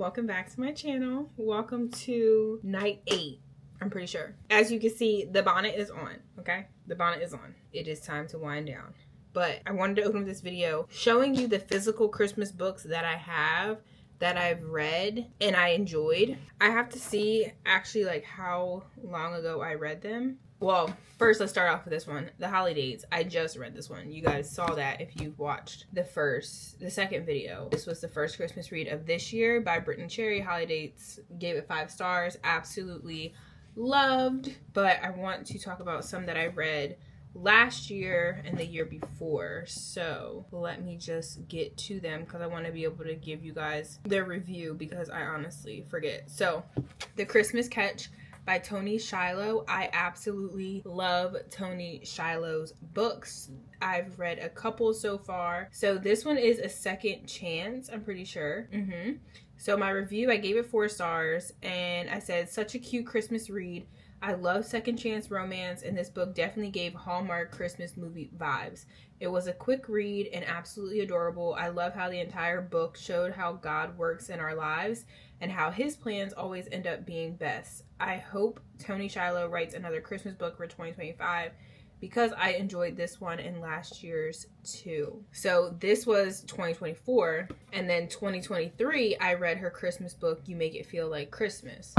welcome back to my channel. Welcome to night 8, I'm pretty sure. As you can see, the bonnet is on, okay? The bonnet is on. It is time to wind down. But I wanted to open this video showing you the physical Christmas books that I have, that I've read and I enjoyed. I have to see actually like how long ago I read them. Well, first let's start off with this one, The Holidays. I just read this one. You guys saw that if you've watched the second video. This was the first Christmas read of this year by Brittany Cherry. Holidays, gave it 5 stars. Absolutely loved. But I want to talk about some that I read last year and the year before. So let me just get to them because I want to be able to give you guys their review because I honestly forget. So, The Christmas Catch by Tony Shiloh. I absolutely love Tony Shiloh's books. I've read a couple so far. So this one is a second chance, I'm pretty sure. So my review, I gave it 4 stars and I said, such a cute Christmas read. I love second chance romance and this book definitely gave Hallmark Christmas movie vibes. It was a quick read and absolutely adorable. I love how the entire book showed how God works in our lives and how his plans always end up being best. I hope Tony Shiloh writes another Christmas book for 2025 because I enjoyed this one and last year's too. So this was 2024 and then 2023 I read her Christmas book, You Make It Feel Like Christmas.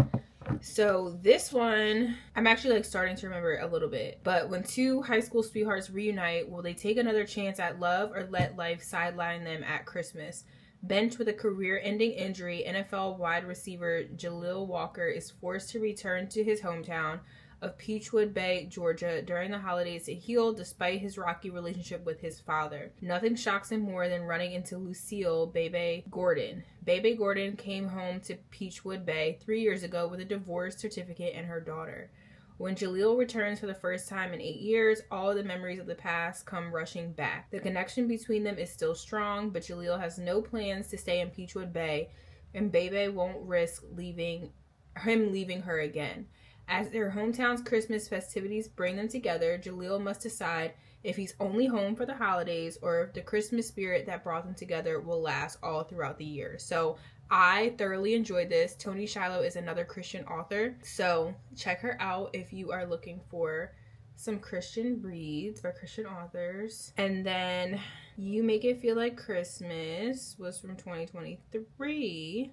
So this one, I'm actually like starting to remember it a little bit. But when 2 high school sweethearts reunite, will they take another chance at love or let life sideline them at Christmas? Benched with a career-ending injury, NFL wide receiver Jaleel Walker is forced to return to his hometown of Peachwood Bay, Georgia during the holidays to heal despite his rocky relationship with his father. Nothing shocks him more than running into Lucille Bebe Gordon. Bebe Gordon came home to Peachwood Bay 3 years ago with a divorce certificate and her daughter. When Jaleel returns for the first time in 8 years, all of the memories of the past come rushing back. The connection between them is still strong, but Jaleel has no plans to stay in Peachwood Bay, and Bebe won't risk leaving her again. As their hometown's Christmas festivities bring them together, Jaleel must decide if he's only home for the holidays or if the Christmas spirit that brought them together will last all throughout the year. So I thoroughly enjoyed this. Tony Shiloh is another Christian author, so check her out if you are looking for some Christian reads by Christian authors. And then You Make It Feel Like Christmas was from 2023.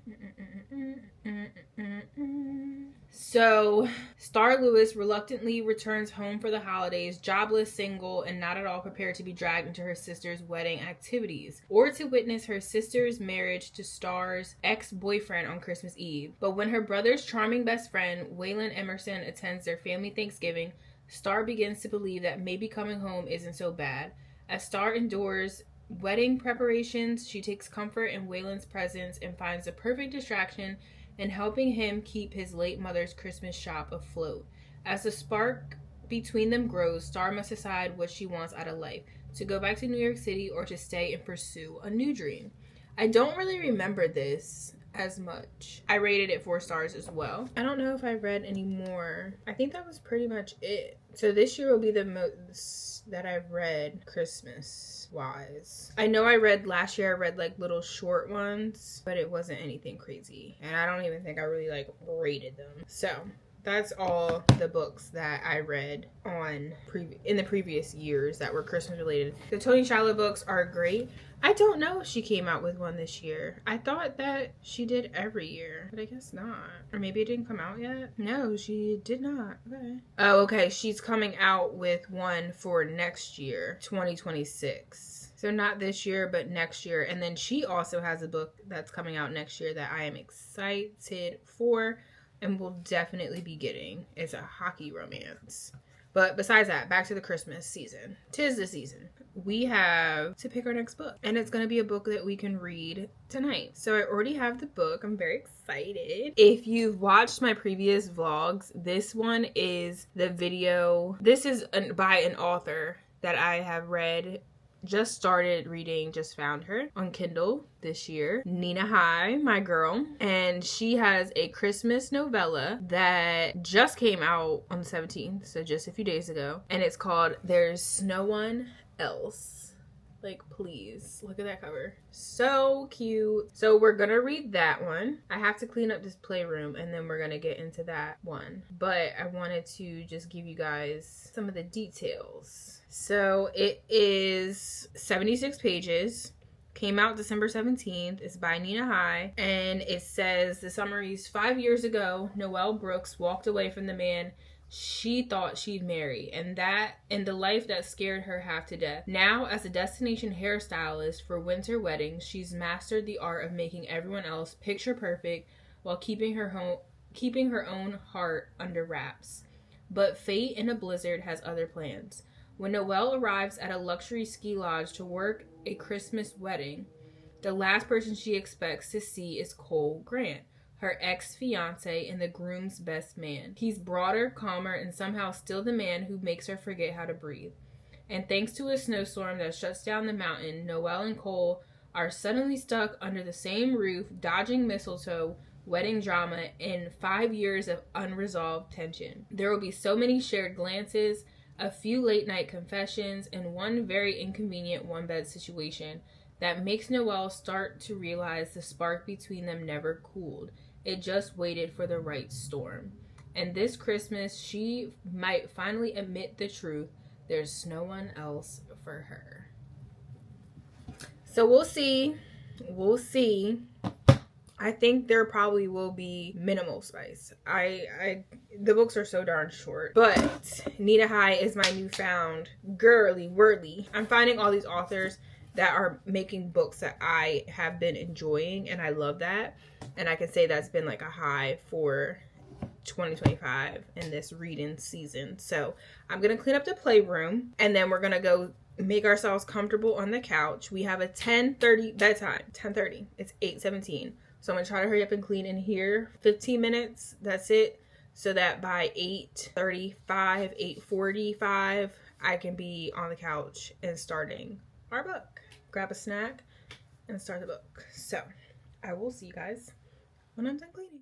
So Star Lewis reluctantly returns home for the holidays, jobless, single, and not at all prepared to be dragged into her sister's wedding activities or to witness her sister's marriage to Star's ex-boyfriend on Christmas Eve. But when her brother's charming best friend, Waylon Emerson, attends their family Thanksgiving, Star begins to believe that maybe coming home isn't so bad. As Star endures wedding preparations, she takes comfort in Waylon's presence and finds the perfect distraction in helping him keep his late mother's Christmas shop afloat. As the spark between them grows, Star must decide what she wants out of life, to go back to New York City or to stay and pursue a new dream. I don't really remember this as much. I rated it 4 stars as well. I don't know if I read any more. I think that was pretty much it. So this year will be the most that I've read Christmas wise. I know last year I read like little short ones, but it wasn't anything crazy. And I don't even think I really like rated them. So that's all the books that I read in the previous years that were Christmas related. The Tony Shiloh books are great. I don't know if she came out with one this year. I thought that she did every year, but I guess not. Or maybe it didn't come out yet. No, she did not. Okay. Oh, okay. She's coming out with one for next year, 2026. So not this year, but next year. And then she also has a book that's coming out next year that I am excited for and will definitely be getting. It's a hockey romance. But besides that, back to the Christmas season. 'Tis the season. We have to pick our next book. And it's going to be a book that we can read tonight. So I already have the book. I'm very excited. If you've watched my previous vlogs, this one is the video. This is by an author that I have read, just started reading, just found her on Kindle this year. Nina High, my girl. And she has a Christmas novella that just came out on the 17th, so just a few days ago. And it's called There's No One Else. Like, please, look at that cover. So cute. So we're gonna read that one. I have to clean up this playroom and then we're gonna get into that one. But I wanted to just give you guys some of the details. So it is 76 pages. Came out December 17th. It's by Nina High. And it says, the summaries, 5 years ago, Noelle Brooks walked away from the man she thought she'd marry, and the life that scared her half to death. Now, as a destination hairstylist for winter weddings, she's mastered the art of making everyone else picture perfect while keeping her own heart under wraps. But fate in a blizzard has other plans. When Noelle arrives at a luxury ski lodge to work a Christmas wedding, the last person she expects to see is Cole Grant, her ex-fiance and the groom's best man. He's broader, calmer, and somehow still the man who makes her forget how to breathe. And thanks to a snowstorm that shuts down the mountain, Noelle and Cole are suddenly stuck under the same roof, dodging mistletoe, wedding drama, and 5 years of unresolved tension. There will be so many shared glances, a few late-night confessions, and one very inconvenient one-bed situation that makes Noelle start to realize the spark between them never cooled. It just waited for the right storm. And this Christmas, she might finally admit the truth. There's no one else for her. So we'll see. We'll see. I think there probably will be minimal spice. The books are so darn short. But Nina High is my newfound girly whirly. I'm finding all these authors that are making books that I have been enjoying, and I love that. And I can say that's been like a high for 2025 in this reading season. So I'm gonna clean up the playroom, and then we're gonna go make ourselves comfortable on the couch. We have a 10:30 bedtime. 10:30. It's 8:17. So I'm gonna try to hurry up and clean in here. 15 minutes. That's it. So that by 8:35, 8:45, I can be on the couch and starting our book. Grab a snack and start the book. So I will see you guys when I'm done cleaning.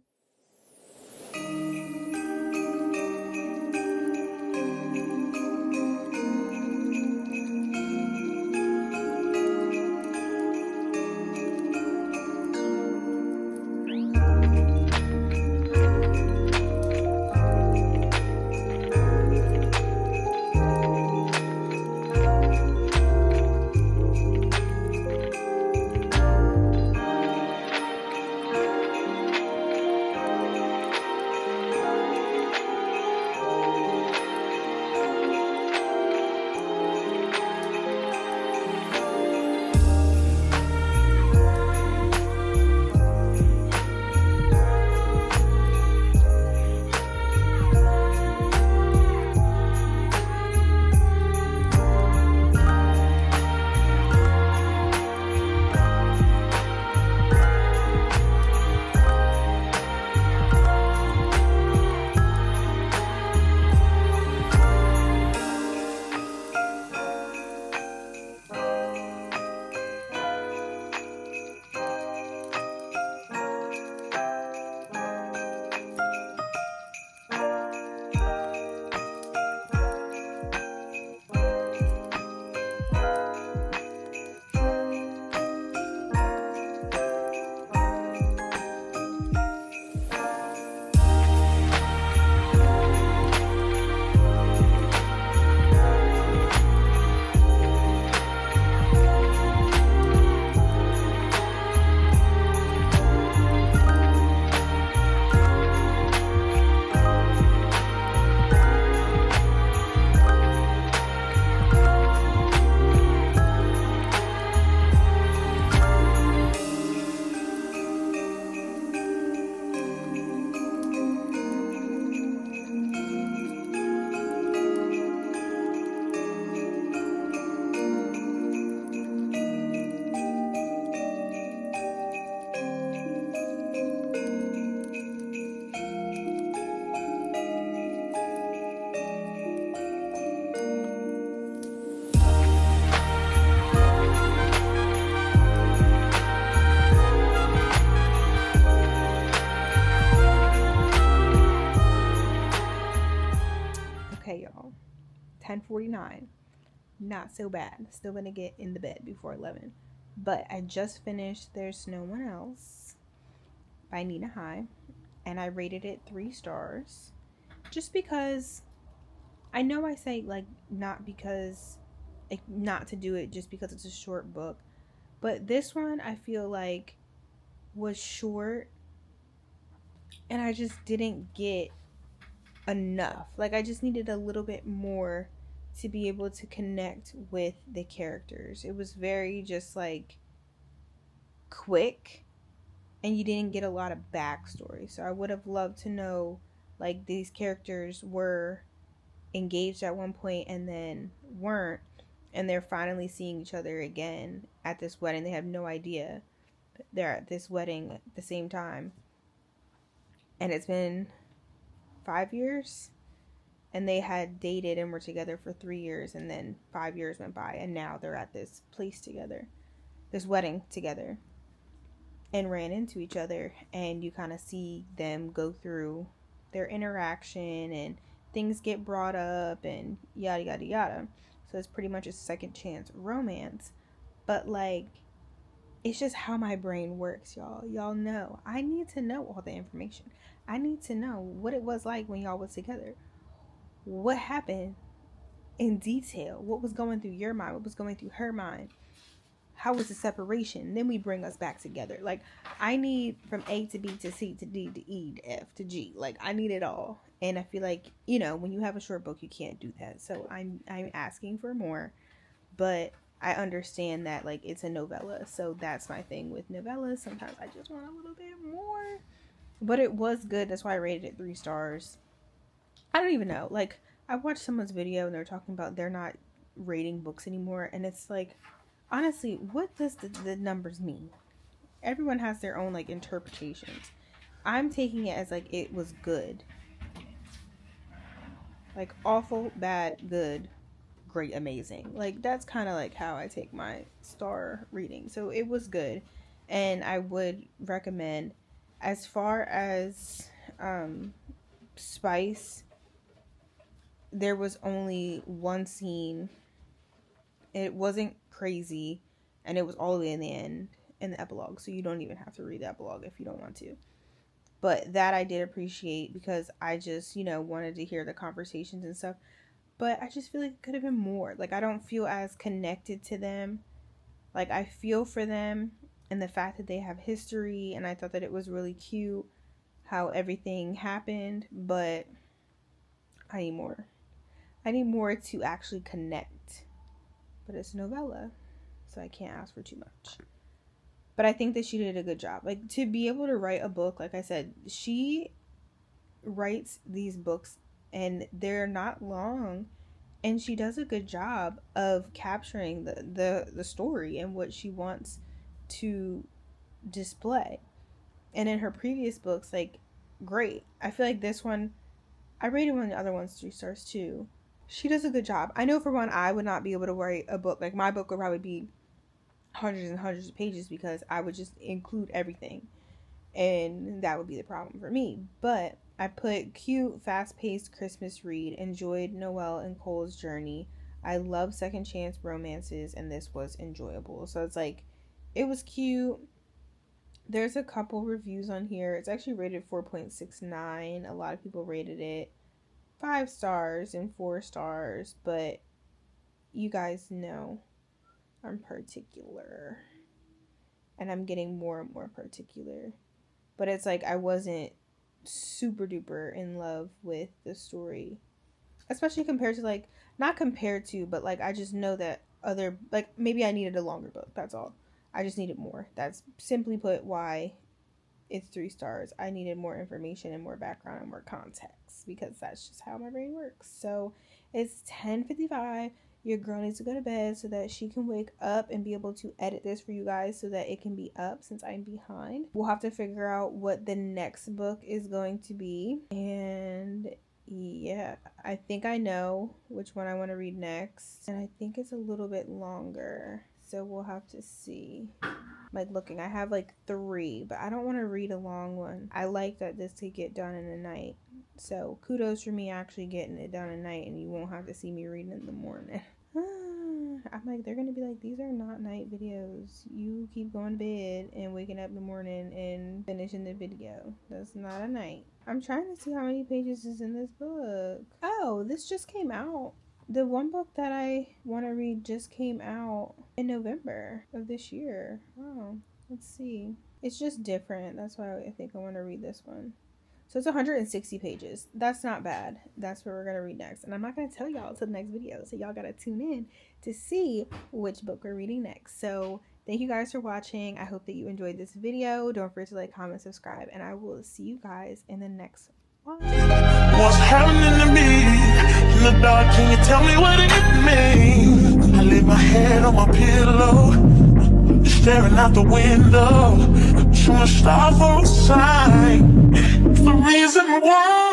Okay, y'all. 10:49. not so bad. Still gonna get in the bed before 11. But I just finished There's No One Else by Nina High, and I rated it 3 stars. Just because I know I say like not to do it just because it's a short book, but this one I feel like was short and I just didn't get enough. Like I just needed a little bit more to be able to connect with the characters. It was very just like quick and you didn't get a lot of backstory. So I would have loved to know like these characters were engaged at one point and then weren't, and they're finally seeing each other again at this wedding. They have no idea they're at this wedding at the same time, and it's been 5 years, and they had dated and were together for 3 years, and then 5 years went by, and now they're at this place together, this wedding together, and ran into each other, and you kind of see them go through their interaction, and things get brought up, and yada yada yada. So it's pretty much a second chance romance. But like, it's just how my brain works, y'all. Y'all know I need to know all the information. I need to know what it was like when y'all was together. What happened in detail? What was going through your mind? What was going through her mind? How was the separation? Then we bring us back together. Like, I need from A to B to C to D to E to F to G. Like, I need it all. And I feel like, you know, when you have a short book, you can't do that. So I'm asking for more. But I understand that, like, it's a novella. So that's my thing with novellas. Sometimes I just want a little bit more. But it was good. That's why I rated it 3 stars. I don't even know. Like, I watched someone's video and they're talking about they're not rating books anymore. And it's like, honestly, what does the numbers mean? Everyone has their own, like, interpretations. I'm taking it as, like, it was good. Like, awful, bad, good, great, amazing. Like, that's kind of, like, how I take my star reading. So, it was good. And I would recommend, as far as spice, there was only one scene. It wasn't crazy, and it was all the way in the end, in the epilogue, so you don't even have to read the epilogue if you don't want to. But that I did appreciate, because I just, you know, wanted to hear the conversations and stuff. But I just feel like it could have been more. Like, I don't feel as connected to them. Like, I feel for them and the fact that they have history, and I thought that it was really cute how everything happened, but I need more. I need more to actually connect. But it's a novella, so I can't ask for too much. But I think that she did a good job. Like, to be able to write a book, like I said, she writes these books and they're not long, and she does a good job of capturing the story and what she wants to display. And in her previous books, like, great. I feel like this one, I rated one of the other ones 3 stars too. She does a good job. I know for one, I would not be able to write a book. Like, my book would probably be hundreds and hundreds of pages, because I would just include everything, and that would be the problem for me. But I put cute, fast-paced Christmas read, enjoyed Noelle and Cole's journey. I love second chance romances, and this was enjoyable. So it's like, it was cute. There's a couple reviews on here. It's actually rated 4.69. A lot of people rated it 5 stars and 4 stars, but you guys know I'm particular, and I'm getting more and more particular. But it's like, I wasn't super duper in love with the story, especially compared to, like, not compared to, but like, I just know that other, like, maybe I needed a longer book. That's all. I just needed more. That's simply put why it's 3 stars. I needed more information and more background and more context, because that's just how my brain works. So it's 10:55. Your girl needs to go to bed so that she can wake up and be able to edit this for you guys so that it can be up, since I'm behind. We'll have to figure out what the next book is going to be. And yeah, I think I know which one I want to read next. And I think it's a little bit longer, so we'll have to see. Like, looking, I have like 3, but I don't want to read a long one. I like that this could get done in a night. So kudos for me actually getting it done at night, and you won't have to see me reading in the morning. like, they're gonna be like, these are not night videos. You keep going to bed and waking up in the morning and finishing the video. That's not a night. I'm trying to see how many pages is in this book. Oh, this just came out. The one book that I want to read just came out in November of this year. Oh, let's see. It's just different. That's why I think I want to read this one. So it's 160 pages. That's not bad. That's what we're going to read next. And I'm not going to tell y'all till the next video. So y'all got to tune in to see which book we're reading next. So thank you guys for watching. I hope that you enjoyed this video. Don't forget to like, comment, subscribe. And I will see you guys in the next one. What's happening to me? In the dark, can you tell me what it means? I lay my head on my pillow, staring out the window, trying to start for a sign. It's the reason why